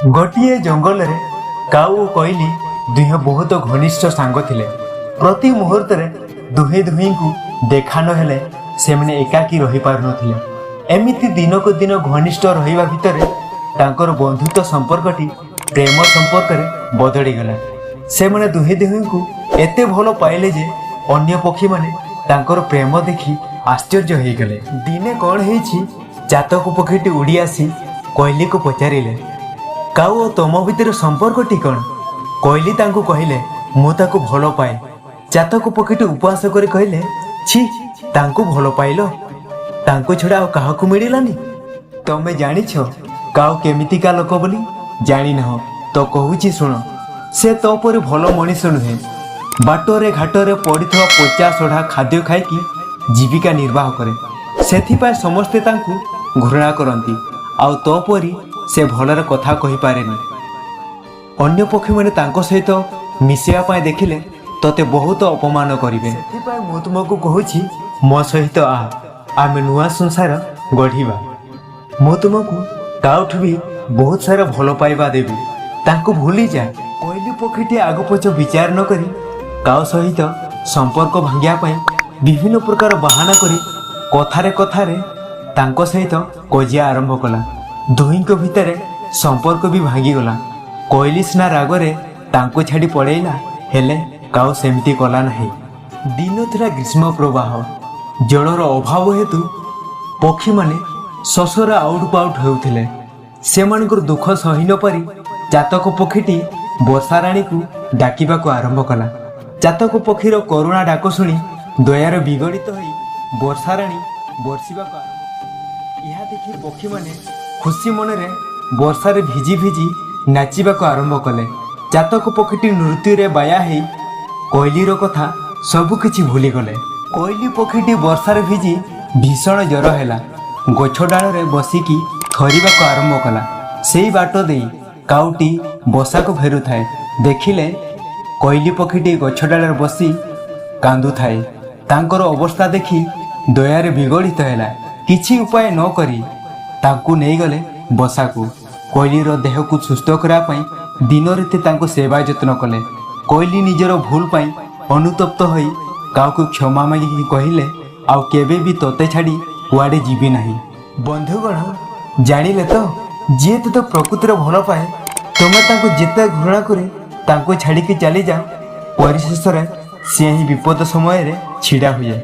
गोटे जंगल रे काऊ और कोइली दुहे बहुत घनिष्ठ सांग थिले। प्रति मुहूर्त रे दुहे दुही को देखा न हेले से माने एकाकी रही पार नथिले। एमिति दिन को दिन घनिष्ठ रहिबा भितरे तांकर बंधुत्व संपर्कटी प्रेम संपर्क रे बदली गला। से माने दुहे दुही को एते भलो पाइले जे अन्य पक्षी माने तांकर प्रेम देखि आश्चर्य हो गले। दिने कौन हेछि चातक पक्षीटी उड़ी आसी कोइली को पचारिले, काऊ तुम भितर संपर्कटी कौन? कोइली तांको कहिले मु ताको भलो पाए। चातक पक्षीटी उपहास करे कहिले, छी तांको भलो पाइलो, तांको छड़ा आ काहाकू मिलिलानी। तमे जानिछ काऊ केमितिका लोक बोली? जानि नह तो कहूची सुनो। से तो पर भलो मनीष नुहे। बाटरे घाटरे पड़िथवा पोचा सढ़ा खाद्य खाइकी जीविका निर्वाह करे। सेथिपाई समस्ते तांको घृणा करती। आउ तो परी से भलर कथा कहि पारेनी। अन्य पक्षी माने तांको सहित मिसेवा पाए देखिले तते बहुत अपमान करिवे। सेथिपाई मु तुमको कहूची मो सहित आमे नुआ संसार गढ़िबा। मु तुमको काउठ भी बहुत सारा भलो पाइबा देबी, तांको भूली जा। कोइली पक्षीटी आगो पछ विचार न करी काउ सहित संपर्क भांगिया पाए विभिन्न प्रकार बहाना करी कथारे कथारे तांको सहित कजिया आरंभ कला। दुहींको भितरे संपर्क भी भांगी गला। कोइली सिना रागरे तांको छाड़ी पड़ेला, हेले काउ सेमती कला नहीं। दिन थिला ग्रीष्म प्रवाह। जलर अभाव हेतु पक्षी माने शशरा आउट पाउट होउथिले। सेमानकर दुख सही न पारी चातक पक्षीटी वर्षा राणी को डाकिबा को आरंभ कला। चातक पक्षीर करुणा डाक शुणी दयार विगड़ित होई वर्षा राणी वर्षिबा को यह देखि पक्षी माने खुशी मनरे वर्षारे भिजी भिजी नाचिबा को आरंभ कले। चातक पक्षीटी नृत्य रे बाया हेई कोइलीर कथा सबु किछि भूली गले। कोइली पक्षीटी वर्षारे भिजी भीषण जर हैला। गछ डाल रे बसिकी थरिबा को आरंभ कला। सेई बाट देई काउटी बसा को फेरु थाए। देखिले कोइली पक्षीटी गछ डाल रे बसी कांदु थाए। तांकर अवस्था देखि दयारे विगड़ित हैला। किछि उपाय न करी तांकु नहीं गले बसा को। कोइलीर देह को सुस्थ करने दिन रीति तांको सेवा जत्न कले। कोइली निजर भूल पाई अनुतप्त होई काउको क्षमा मागिकी कहिले, आउ केबे भी तोते छाड़ी कुआडे जीवी नहीं। बंधुगण जानिले तो जी तो प्रकृतिर भल पाए तुम तांको जेते घृणा करे तांको छाड़ी के चली जाओ, परिशेष रे से ही विपद समय रे छिड़ा हुए।